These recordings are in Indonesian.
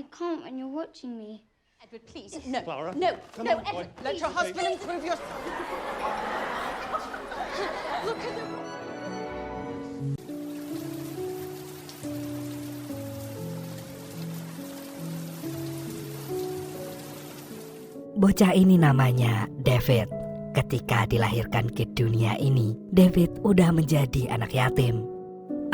I can't when you're watching me. Edward, please. No. Clara, No. come No, on, Edward, boy. let your husband improve your... Look at the... Bocah ini namanya David. Ketika dilahirkan ke dunia ini, David udah menjadi anak yatim.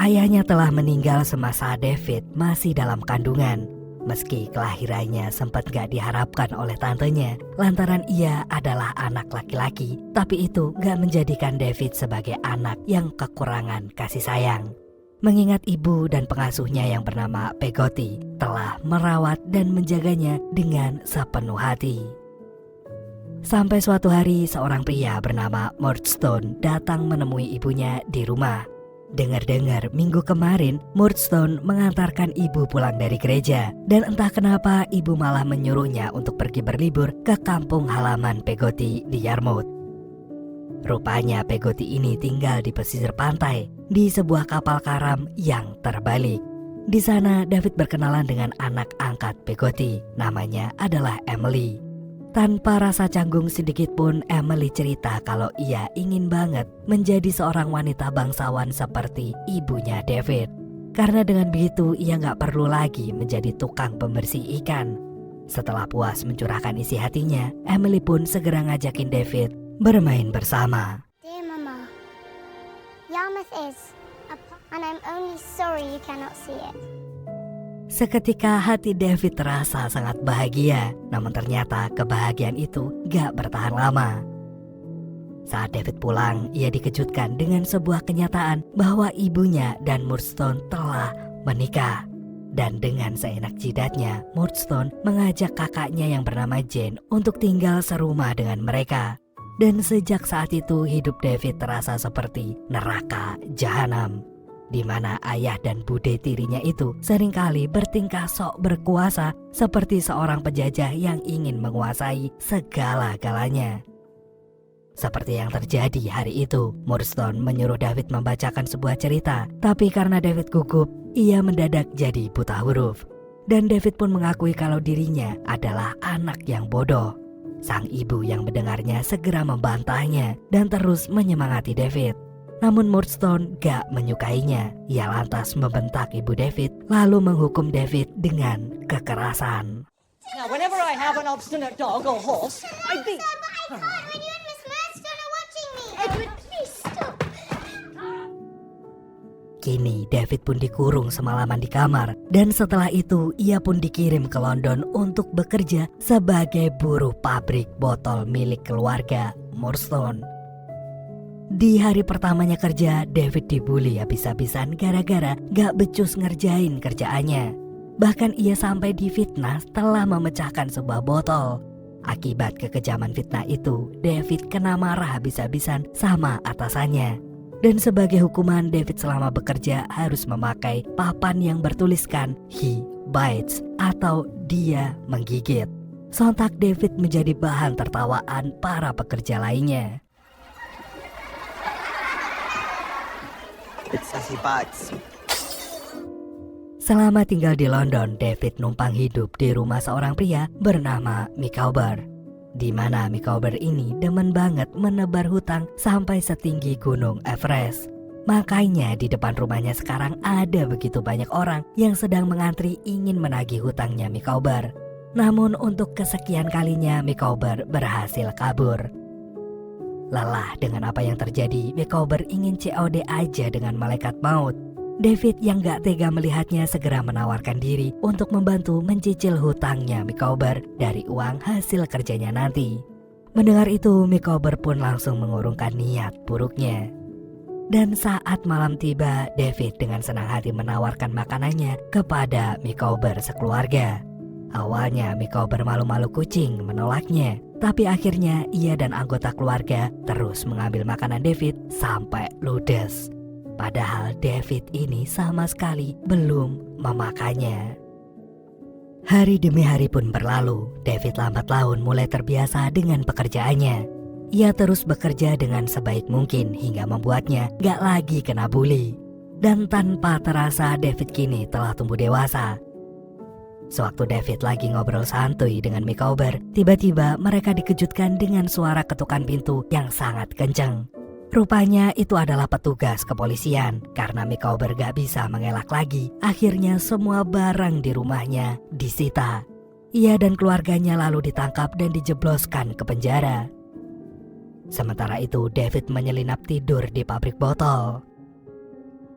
Ayahnya telah meninggal semasa David masih dalam kandungan. Meski kelahirannya sempat gak diharapkan oleh tantenya, lantaran ia adalah anak laki-laki, tapi itu gak menjadikan David sebagai anak yang kekurangan kasih sayang. Mengingat ibu dan pengasuhnya yang bernama Peggotty telah merawat dan menjaganya dengan sepenuh hati. Sampai suatu hari seorang pria bernama Murdstone datang menemui ibunya di rumah. Dengar-dengar minggu kemarin Murdstone mengantarkan ibu pulang dari gereja, dan entah kenapa ibu malah menyuruhnya untuk pergi berlibur ke kampung halaman Peggotty di Yarmouth. Rupanya Peggotty ini tinggal di pesisir pantai di sebuah kapal karam yang terbalik. Di sana David berkenalan dengan anak angkat Peggotty, namanya adalah Emily. Tanpa rasa canggung sedikit pun, Emily cerita kalau ia ingin banget menjadi seorang wanita bangsawan seperti ibunya David. Karena dengan begitu ia gak perlu lagi menjadi tukang pembersih ikan. Setelah puas mencurahkan isi hatinya, Emily pun segera ngajakin David bermain bersama. Dear Mama, Yarmouth is, and I'm only sorry you cannot see it. Seketika hati David terasa sangat bahagia, namun ternyata kebahagiaan itu gak bertahan lama. Saat David pulang, ia dikejutkan dengan sebuah kenyataan bahwa ibunya dan Murdstone telah menikah. Dan dengan seenak jidatnya, Murdstone mengajak kakaknya yang bernama Jane untuk tinggal serumah dengan mereka. Dan sejak saat itu hidup David terasa seperti neraka jahanam, di mana ayah dan bude tirinya itu seringkali bertingkah sok berkuasa seperti seorang penjajah yang ingin menguasai segala-galanya. Seperti yang terjadi hari itu, Murdstone menyuruh David membacakan sebuah cerita, tapi karena David gugup, ia mendadak jadi buta huruf. Dan David pun mengakui kalau dirinya adalah anak yang bodoh. Sang ibu yang mendengarnya segera membantahnya dan terus menyemangati David. Namun Murdstone gak menyukainya. Ia lantas membentak ibu David, lalu menghukum David dengan kekerasan. Now, whenever I have an obstinate dog or horse, I beat... I can't when you and Miss Murdstone are watching me. Edward, please stop. Kini David pun dikurung semalaman di kamar, dan setelah itu ia pun dikirim ke London untuk bekerja sebagai buruh pabrik botol milik keluarga Murdstone. Di hari pertamanya kerja, David dibully habis-habisan gara-gara gak becus ngerjain kerjaannya. Bahkan ia sampai difitnah setelah memecahkan sebuah botol. Akibat kekejaman fitnah itu, David kena marah habis-habisan sama atasannya. Dan sebagai hukuman, David selama bekerja harus memakai papan yang bertuliskan "He bites" atau dia menggigit. Sontak David menjadi bahan tertawaan para pekerja lainnya. It's as he bites. Selama tinggal di London, David numpang hidup di rumah seorang pria bernama Micawber. Di mana Micawber ini demen banget menebar hutang sampai setinggi gunung Everest. Makanya di depan rumahnya sekarang ada begitu banyak orang yang sedang mengantri ingin menagih hutangnya Micawber. Namun untuk kesekian kalinya Micawber berhasil kabur. Lelah dengan apa yang terjadi, Micawber ingin COD aja dengan malaikat maut. David yang gak tega melihatnya segera menawarkan diri untuk membantu mencicil hutangnya Micawber dari uang hasil kerjanya nanti. Mendengar itu, Micawber pun langsung mengurungkan niat buruknya. Dan saat malam tiba, David dengan senang hati menawarkan makanannya kepada Micawber sekeluarga. Awalnya Micawber malu-malu kucing menolaknya, tapi akhirnya ia dan anggota keluarga terus mengambil makanan David sampai ludes. Padahal David ini sama sekali belum memakannya. Hari demi hari pun berlalu. David lambat laun mulai terbiasa dengan pekerjaannya. Ia terus bekerja dengan sebaik mungkin hingga membuatnya gak lagi kena bully. Dan tanpa terasa David kini telah tumbuh dewasa. Sewaktu David lagi ngobrol santuy dengan Micawber, tiba-tiba mereka dikejutkan dengan suara ketukan pintu yang sangat kencang. Rupanya itu adalah petugas kepolisian. Karena Micawber gak bisa mengelak lagi, akhirnya semua barang di rumahnya disita. Ia dan keluarganya lalu ditangkap dan dijebloskan ke penjara. Sementara itu David menyelinap tidur di pabrik botol.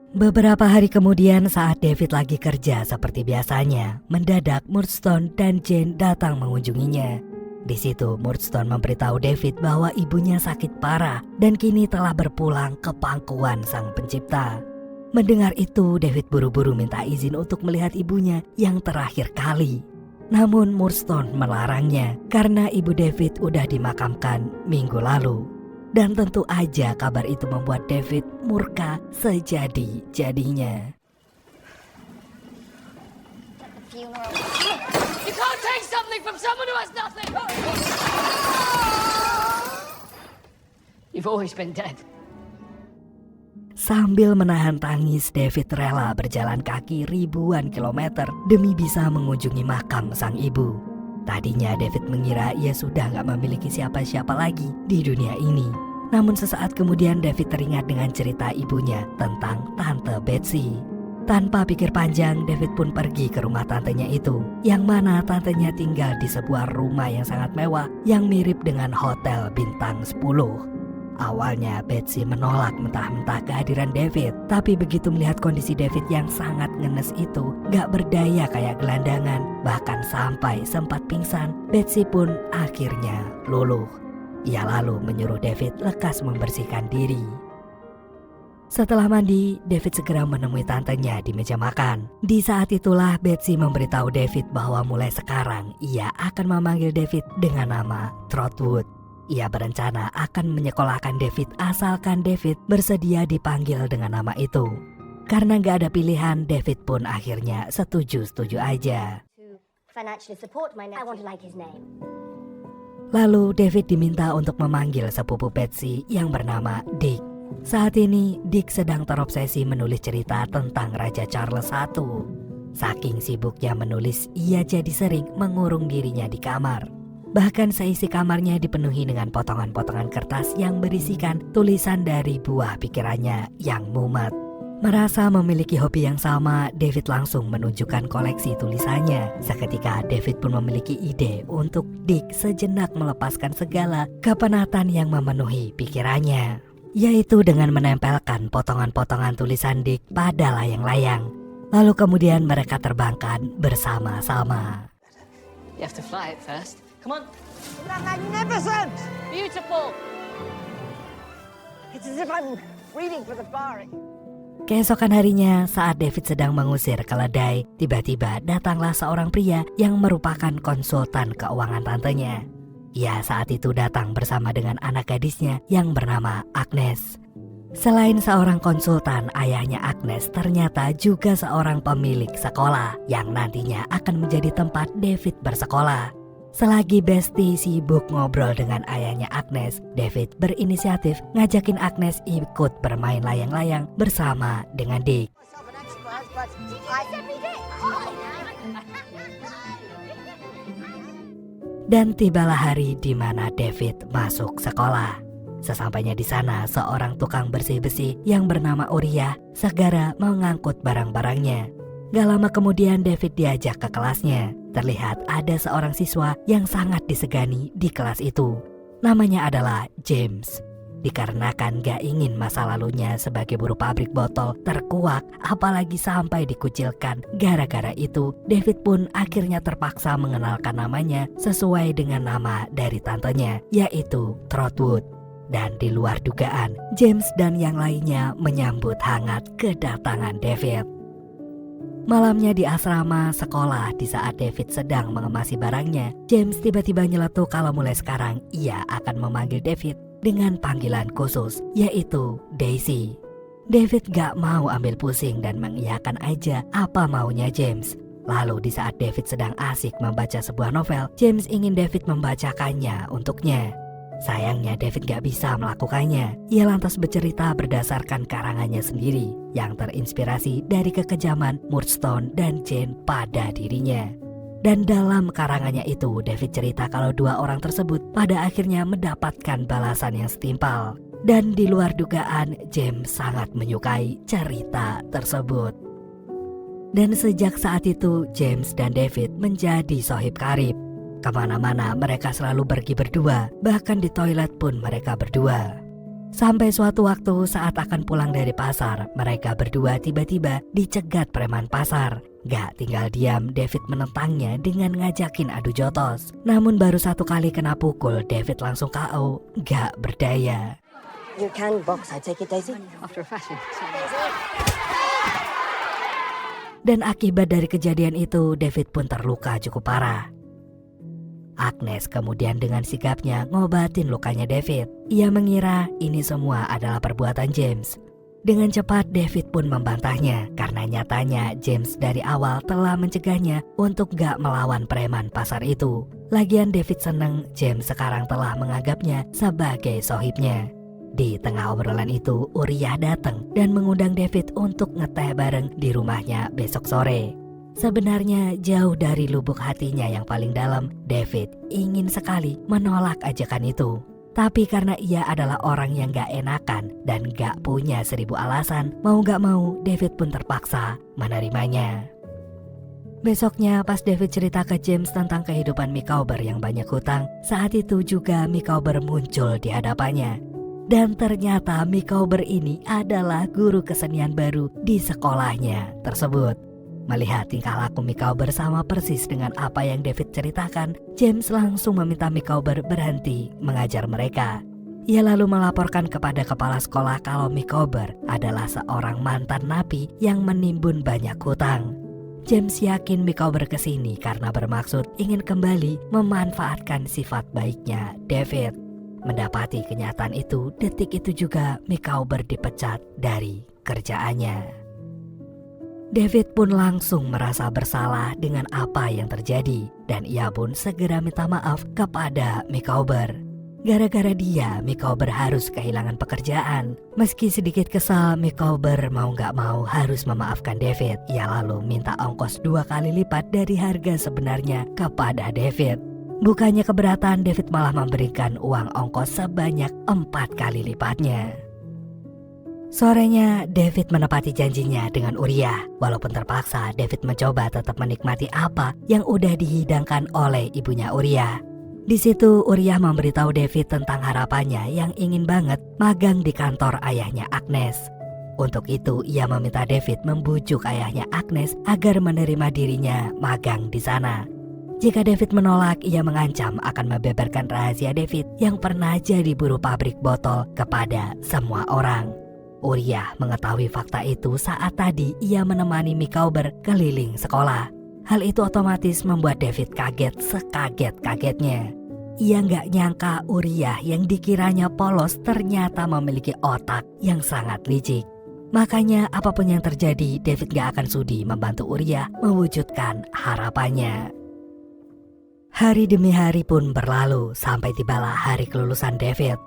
Beberapa hari kemudian saat David lagi kerja seperti biasanya, mendadak Murdstone dan Jane datang mengunjunginya. Di situ Murdstone memberitahu David bahwa ibunya sakit parah dan kini telah berpulang ke pangkuan Sang Pencipta. Mendengar itu David buru-buru minta izin untuk melihat ibunya yang terakhir kali. Namun Murdstone melarangnya karena ibu David udah dimakamkan minggu lalu. Dan tentu aja kabar itu membuat David murka sejadi-jadinya. You can't take something from someone who has nothing! You've always been dead. Sambil menahan tangis, David rela berjalan kaki ribuan kilometer demi bisa mengunjungi makam sang ibu. Tadinya David mengira ia sudah gak memiliki siapa-siapa lagi di dunia ini. Namun sesaat kemudian David teringat dengan cerita ibunya tentang Tante Betsy. Tanpa pikir panjang, David pun pergi ke rumah tantenya itu, yang mana tantenya tinggal di sebuah rumah yang sangat mewah yang mirip dengan hotel bintang 10. Awalnya Betsy menolak mentah-mentah kehadiran David, tapi begitu melihat kondisi David yang sangat ngenes itu, gak berdaya kayak gelandangan, bahkan sampai sempat pingsan, Betsy pun akhirnya luluh. Ia lalu menyuruh David lekas membersihkan diri. Setelah mandi, David segera menemui tantenya di meja makan. Di saat itulah Betsy memberitahu David bahwa mulai sekarang ia akan memanggil David dengan nama Trotwood. Ia berencana akan menyekolahkan David asalkan David bersedia dipanggil dengan nama itu. Karena gak ada pilihan, David pun akhirnya setuju-setuju aja. Lalu David diminta untuk memanggil sepupu Betsy yang bernama Dick. Saat ini Dick sedang terobsesi menulis cerita tentang Raja Charles I. Saking sibuknya menulis, ia jadi sering mengurung dirinya di kamar. Bahkan seisi kamarnya dipenuhi dengan potongan-potongan kertas yang berisikan tulisan dari buah pikirannya yang mumet. Merasa memiliki hobi yang sama, David langsung menunjukkan koleksi tulisannya. Seketika David pun memiliki ide untuk Dick sejenak melepaskan segala kepenatan yang memenuhi pikirannya, yaitu dengan menempelkan potongan-potongan tulisan Dick pada layang-layang. Lalu kemudian mereka terbangkan bersama-sama. You have to fly it first. Come on. Isn't that magnificent? Beautiful. It's as if I'm reading for the bar. Keesokan harinya, saat David sedang mengusir keledai, tiba-tiba datanglah seorang pria yang merupakan konsultan keuangan tantenya. Ia saat itu datang bersama dengan anak gadisnya yang bernama Agnes. Selain seorang konsultan, ayahnya Agnes ternyata juga seorang pemilik sekolah yang nantinya akan menjadi tempat David bersekolah. Selagi Besti sibuk ngobrol dengan ayahnya Agnes, David berinisiatif ngajakin Agnes ikut bermain layang-layang bersama dengan Dick. Dan tibalah hari di mana David masuk sekolah. Sesampainya di sana, seorang tukang bersih-bersih yang bernama Uriah segera mengangkut barang-barangnya. Gak lama kemudian David diajak ke kelasnya. Terlihat ada seorang siswa yang sangat disegani di kelas itu. Namanya adalah James. Dikarenakan gak ingin masa lalunya sebagai buruh pabrik botol terkuak, apalagi sampai dikucilkan. Gara-gara itu, David pun akhirnya terpaksa mengenalkan namanya sesuai dengan nama dari tantenya, yaitu Trotwood. Dan di luar dugaan, James dan yang lainnya menyambut hangat kedatangan David. Malamnya di asrama sekolah, di saat David sedang mengemasi barangnya, James tiba-tiba nyeletuk kalau mulai sekarang ia akan memanggil David dengan panggilan khusus, yaitu Daisy. David gak mau ambil pusing dan mengiyakan aja apa maunya James. Lalu di saat David sedang asik membaca sebuah novel, James ingin David membacakannya untuknya. Sayangnya David gak bisa melakukannya. Ia lantas bercerita berdasarkan karangannya sendiri yang terinspirasi dari kekejaman Murdstone dan Jane pada dirinya. Dan dalam karangannya itu, David cerita kalau dua orang tersebut pada akhirnya mendapatkan balasan yang setimpal. Dan di luar dugaan, James sangat menyukai cerita tersebut. Dan sejak saat itu, James dan David menjadi sohib karib. Kemana-mana mereka selalu pergi berdua, bahkan di toilet pun mereka berdua. Sampai suatu waktu saat akan pulang dari pasar, mereka berdua tiba-tiba dicegat preman pasar. Gak tinggal diam, David menentangnya dengan ngajakin adu jotos. Namun baru satu kali kena pukul, David langsung KO. Gak berdaya. You can box, I take it, Daisy? After a fashion. Dan akibat dari kejadian itu, David pun terluka cukup parah. Agnes kemudian dengan sigapnya ngobatin lukanya David. Ia mengira ini semua adalah perbuatan James. Dengan cepat David pun membantahnya karena nyatanya James dari awal telah mencegahnya untuk gak melawan preman pasar itu. Lagian David seneng James sekarang telah menganggapnya sebagai sohibnya. Di tengah obrolan itu Uriah datang dan mengundang David untuk ngeteh bareng di rumahnya besok sore. Sebenarnya jauh dari lubuk hatinya yang paling dalam, David ingin sekali menolak ajakan itu. Tapi karena ia adalah orang yang gak enakan dan gak punya 1000 alasan, mau gak mau David pun terpaksa menerimanya. Besoknya pas David cerita ke James tentang kehidupan Micawber yang banyak hutang, saat itu juga Micawber muncul di hadapannya. Dan ternyata Micawber ini adalah guru kesenian baru di sekolahnya tersebut. Melihat tingkah laku Micawber sama persis dengan apa yang David ceritakan, James langsung meminta Micawber berhenti mengajar mereka. Ia lalu melaporkan kepada kepala sekolah kalau Micawber adalah seorang mantan napi yang menimbun banyak hutang. James yakin Micawber kesini karena bermaksud ingin kembali memanfaatkan sifat baiknya David. Mendapati kenyataan itu, detik itu juga Micawber dipecat dari kerjaannya. David pun langsung merasa bersalah dengan apa yang terjadi dan ia pun segera minta maaf kepada Micawber. Gara-gara dia, Micawber harus kehilangan pekerjaan. Meski sedikit kesal, Micawber mau gak mau harus memaafkan David. Ia lalu minta ongkos 2 kali lipat dari harga sebenarnya kepada David. Bukannya keberatan, David malah memberikan uang ongkos sebanyak 4 kali lipatnya. Sorenya, David menepati janjinya dengan Uriah. Walaupun terpaksa, David mencoba tetap menikmati apa yang udah dihidangkan oleh ibunya Uriah. Di situ Uriah memberitahu David tentang harapannya yang ingin banget magang di kantor ayahnya Agnes. Untuk itu, ia meminta David membujuk ayahnya Agnes agar menerima dirinya magang di sana. Jika David menolak, ia mengancam akan membeberkan rahasia David yang pernah jadi buruh pabrik botol kepada semua orang. Uriah mengetahui fakta itu saat tadi ia menemani Micawber keliling sekolah. Hal itu otomatis membuat David kaget sekaget-kagetnya. Ia nggak nyangka Uriah yang dikiranya polos ternyata memiliki otak yang sangat licik. Makanya apapun yang terjadi, David gak akan sudi membantu Uriah mewujudkan harapannya. Hari demi hari pun berlalu sampai tibalah hari kelulusan David.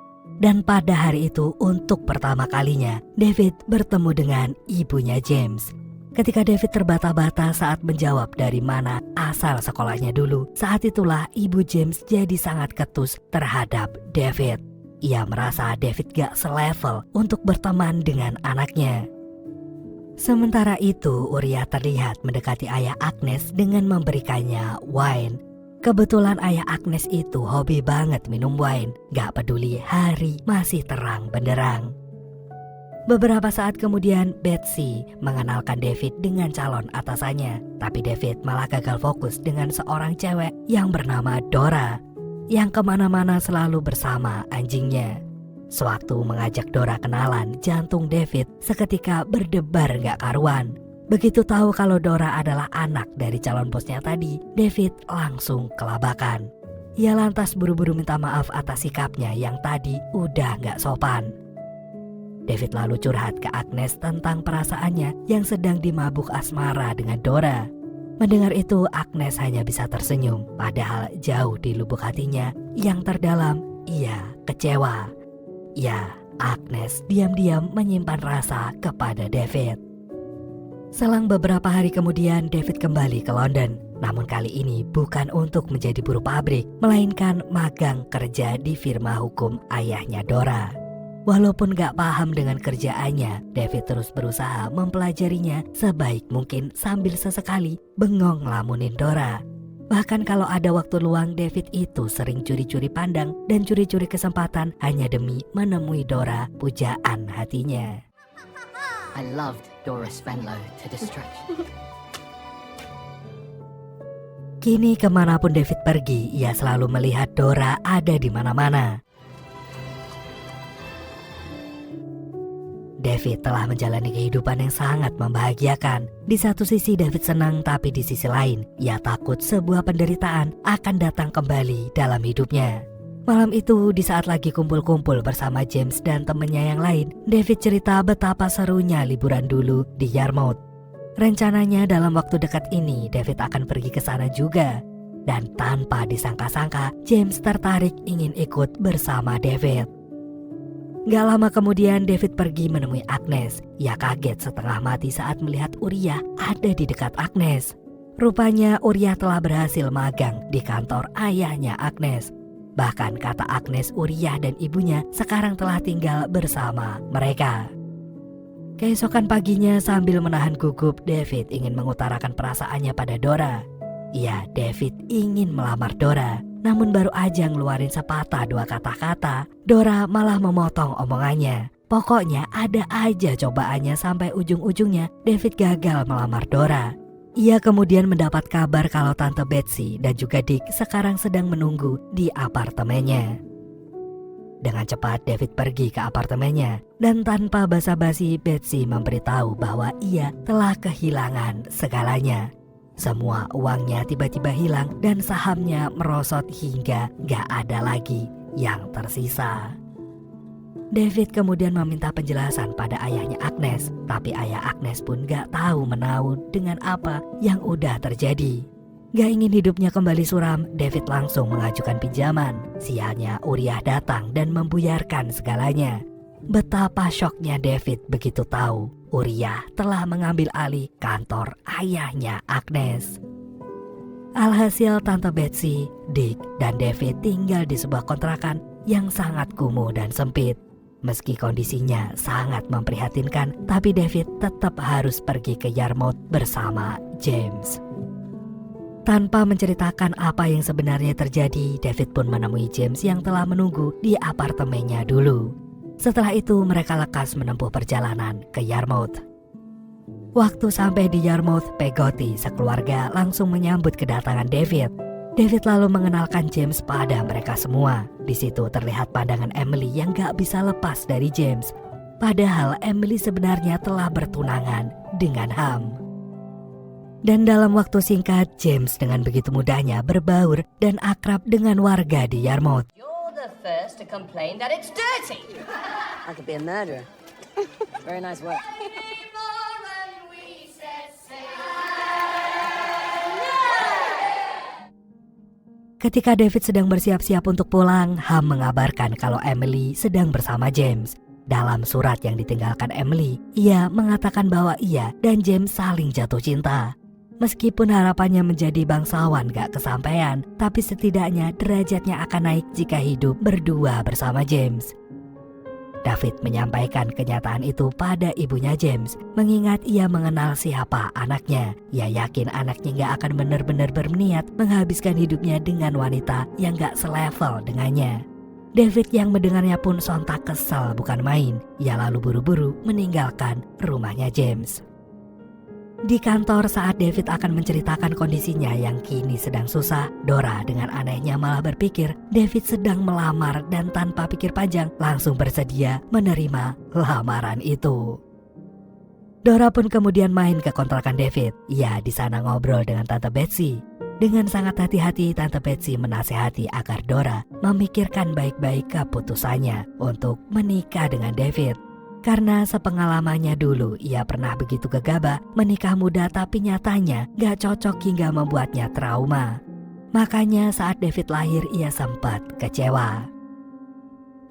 Dan pada hari itu untuk pertama kalinya David bertemu dengan ibunya James. Ketika David terbata-bata saat menjawab dari mana asal sekolahnya dulu, saat itulah ibu James jadi sangat ketus terhadap David. Ia merasa David gak selevel untuk berteman dengan anaknya. Sementara itu Uriah terlihat mendekati ayah Agnes dengan memberikannya wine. Kebetulan ayah Agnes itu hobi banget minum wine, gak peduli hari masih terang benderang. Beberapa saat kemudian Betsy mengenalkan David dengan calon atasannya. Tapi David malah gagal fokus dengan seorang cewek yang bernama Dora, yang kemana-mana selalu bersama anjingnya. Sewaktu mengajak Dora kenalan, jantung David seketika berdebar gak karuan. Begitu tahu kalau Dora adalah anak dari calon bosnya tadi, David langsung kelabakan. Ia lantas buru-buru minta maaf atas sikapnya yang tadi udah gak sopan. David lalu curhat ke Agnes tentang perasaannya yang sedang dimabuk asmara dengan Dora. Mendengar itu Agnes hanya bisa tersenyum, padahal jauh di lubuk hatinya yang terdalam ia kecewa. Ya, Agnes diam-diam menyimpan rasa kepada David. Selang beberapa hari kemudian David kembali ke London. Namun kali ini bukan untuk menjadi buruh pabrik, melainkan magang kerja di firma hukum ayahnya Dora. Walaupun gak paham dengan kerjaannya, David terus berusaha mempelajarinya sebaik mungkin sambil sesekali bengong ngelamunin Dora. Bahkan kalau ada waktu luang, David itu sering curi-curi pandang dan curi-curi kesempatan hanya demi menemui Dora pujaan hatinya. I loved Dora Svenlo to distraction. Kini kemanapun David pergi, ia selalu melihat Dora ada di mana-mana. David telah menjalani kehidupan yang sangat membahagiakan. Di satu sisi David senang, tapi di sisi lain ia takut sebuah penderitaan akan datang kembali dalam hidupnya. Malam itu, di saat lagi kumpul-kumpul bersama James dan temannya yang lain, David cerita betapa serunya liburan dulu di Yarmouth. Rencananya dalam waktu dekat ini David akan pergi ke sana juga. Dan tanpa disangka-sangka, James tertarik ingin ikut bersama David. Gak lama kemudian David pergi menemui Agnes. Ia kaget setengah mati saat melihat Uriah ada di dekat Agnes. Rupanya Uriah telah berhasil magang di kantor ayahnya Agnes. Bahkan kata Agnes, Uriah dan ibunya sekarang telah tinggal bersama mereka. Keesokan paginya sambil menahan gugup, David ingin mengutarakan perasaannya pada Dora. Iya, David ingin melamar Dora. Namun baru aja ngeluarin sepatah dua kata-kata, Dora malah memotong omongannya. Pokoknya ada aja cobaannya sampai ujung-ujungnya David gagal melamar Dora. Ia kemudian mendapat kabar kalau Tante Betsy dan juga Dick sekarang sedang menunggu di apartemennya. Dengan cepat David pergi ke apartemennya dan tanpa basa-basi Betsy memberitahu bahwa ia telah kehilangan segalanya. Semua uangnya tiba-tiba hilang dan sahamnya merosot hingga gak ada lagi yang tersisa. David kemudian meminta penjelasan pada ayahnya Agnes, tapi ayah Agnes pun gak tahu menahu dengan apa yang udah terjadi. Gak ingin hidupnya kembali suram, David langsung mengajukan pinjaman. Sialnya Uriah datang dan membuyarkan segalanya. Betapa syoknya David begitu tahu Uriah telah mengambil alih kantor ayahnya Agnes. Alhasil Tante Betsy, Dick, dan David tinggal di sebuah kontrakan yang sangat kumuh dan sempit. Meski kondisinya sangat memprihatinkan, tapi David tetap harus pergi ke Yarmouth bersama James. Tanpa menceritakan apa yang sebenarnya terjadi, David pun menemui James yang telah menunggu di apartemennya dulu. Setelah itu mereka lekas menempuh perjalanan ke Yarmouth. Waktu sampai di Yarmouth, Peggotty sekeluarga langsung menyambut kedatangan David. David lalu mengenalkan James pada mereka semua. Di situ terlihat pandangan Emily yang gak bisa lepas dari James. Padahal Emily sebenarnya telah bertunangan dengan Ham. Dan dalam waktu singkat, James dengan begitu mudahnya berbaur dan akrab dengan warga di Yarmouth. You're the first to complain that it's dirty. I could be a murderer. Very nice work. Ketika David sedang bersiap-siap untuk pulang, Ham mengabarkan kalau Emily sedang bersama James. Dalam surat yang ditinggalkan Emily, ia mengatakan bahwa ia dan James saling jatuh cinta. Meskipun harapannya menjadi bangsawan gak kesampaian, tapi setidaknya derajatnya akan naik jika hidup berdua bersama James. David menyampaikan kenyataan itu pada ibunya James, mengingat ia mengenal siapa anaknya. Ia yakin anaknya gak akan benar-benar berniat menghabiskan hidupnya dengan wanita yang gak selevel dengannya. David yang mendengarnya pun sontak kesal bukan main. Ia lalu buru-buru meninggalkan rumahnya James. Di kantor saat David akan menceritakan kondisinya yang kini sedang susah, Dora dengan anehnya malah berpikir David sedang melamar dan tanpa pikir panjang langsung bersedia menerima lamaran itu. Dora pun kemudian main ke kontrakan David. Ia di sana ngobrol dengan Tante Betsy. Dengan sangat hati-hati Tante Betsy menasehati agar Dora memikirkan baik-baik keputusannya untuk menikah dengan David. Karena sepengalamannya dulu ia pernah begitu gegabah menikah muda tapi nyatanya gak cocok hingga membuatnya trauma. Makanya saat David lahir ia sempat kecewa.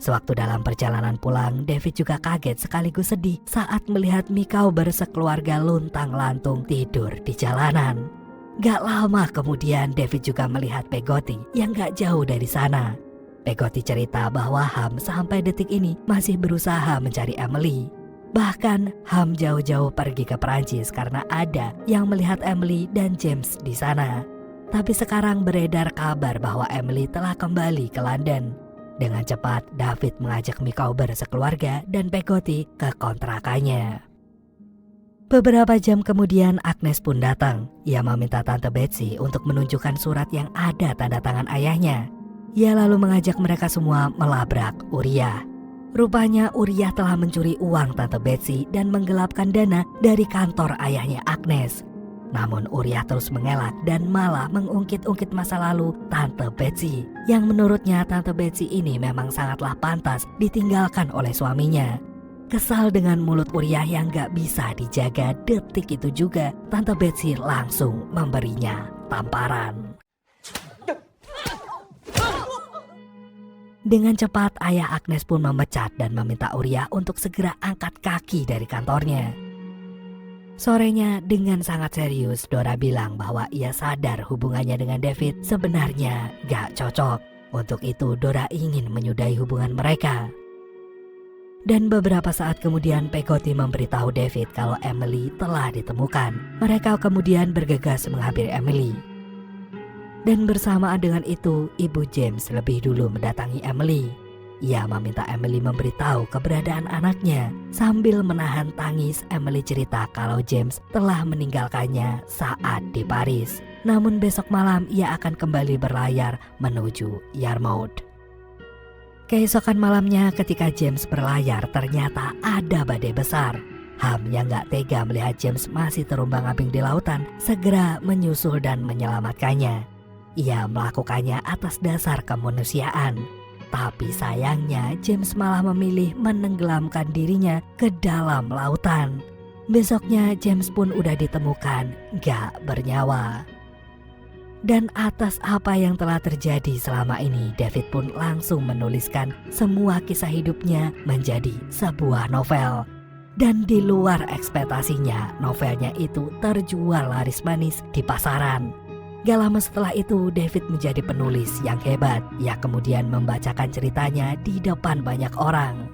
Sewaktu dalam perjalanan pulang, David juga kaget sekaligus sedih saat melihat Micawber sekeluarga luntang-lantung tidur di jalanan. Gak lama kemudian David juga melihat Peggotty yang gak jauh dari sana. Peggotty cerita bahwa Ham sampai detik ini masih berusaha mencari Emily. Bahkan Ham jauh-jauh pergi ke Perancis karena ada yang melihat Emily dan James di sana. Tapi sekarang beredar kabar bahwa Emily telah kembali ke London. Dengan cepat David mengajak Micawber sekeluarga dan Peggotty ke kontrakannya. Beberapa jam kemudian Agnes pun datang. Ia meminta Tante Betsy untuk menunjukkan surat yang ada tanda tangan ayahnya. Ia lalu mengajak mereka semua melabrak Uriah. Rupanya Uriah telah mencuri uang Tante Betsy dan menggelapkan dana dari kantor ayahnya Agnes. Namun Uriah terus mengelak dan malah mengungkit-ungkit masa lalu Tante Betsy, yang menurutnya Tante Betsy ini memang sangatlah pantas ditinggalkan oleh suaminya. Kesal dengan mulut Uriah yang gak bisa dijaga, detik itu juga Tante Betsy langsung memberinya tamparan. Dengan cepat ayah Agnes pun memecat dan meminta Uriah untuk segera angkat kaki dari kantornya. Sorenya dengan sangat serius Dora bilang bahwa ia sadar hubungannya dengan David sebenarnya gak cocok. Untuk itu Dora ingin menyudahi hubungan mereka. Dan beberapa saat kemudian Peggotty memberitahu David kalau Emily telah ditemukan. Mereka kemudian bergegas menghampiri Emily. Dan bersamaan dengan itu, Ibu James lebih dulu mendatangi Emily. Ia meminta Emily memberitahu keberadaan anaknya. Sambil menahan tangis, Emily cerita kalau James telah meninggalkannya saat di Paris. Namun besok malam ia akan kembali berlayar menuju Yarmouth. Keesokan malamnya ketika James berlayar ternyata ada badai besar. Ham yang gak tega melihat James masih terombang-ambing di lautan segera menyusul dan menyelamatkannya. Ia melakukannya atas dasar kemanusiaan. Tapi sayangnya James malah memilih menenggelamkan dirinya ke dalam lautan. Besoknya James pun udah ditemukan gak bernyawa. Dan atas apa yang telah terjadi selama ini, David pun langsung menuliskan semua kisah hidupnya menjadi sebuah novel. Dan di luar ekspektasinya, novelnya itu terjual laris manis di pasaran. Gak lama setelah itu, David menjadi penulis yang hebat. Ia kemudian membacakan ceritanya di depan banyak orang.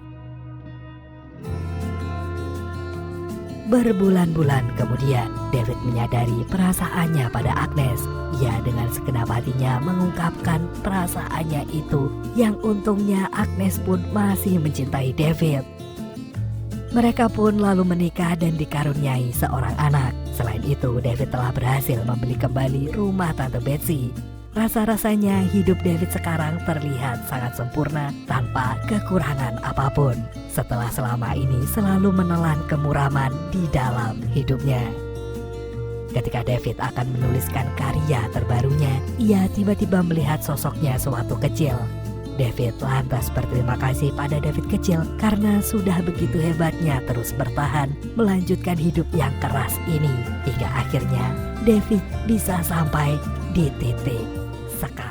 Berbulan-bulan kemudian, David menyadari perasaannya pada Agnes. Ia dengan segenap hatinya mengungkapkan perasaannya itu, yang untungnya Agnes pun masih mencintai David. Mereka pun lalu menikah dan dikaruniai seorang anak. Selain itu, David telah berhasil membeli kembali rumah Tante Betsy. Rasa-rasanya hidup David sekarang terlihat sangat sempurna tanpa kekurangan apapun. Setelah selama ini selalu menelan kemuraman di dalam hidupnya. Ketika David akan menuliskan karya terbarunya, ia tiba-tiba melihat sosoknya sewaktu kecil. David lantas berterima kasih pada David kecil karena sudah begitu hebatnya terus bertahan melanjutkan hidup yang keras ini. Hingga akhirnya David bisa sampai di titik sekarang.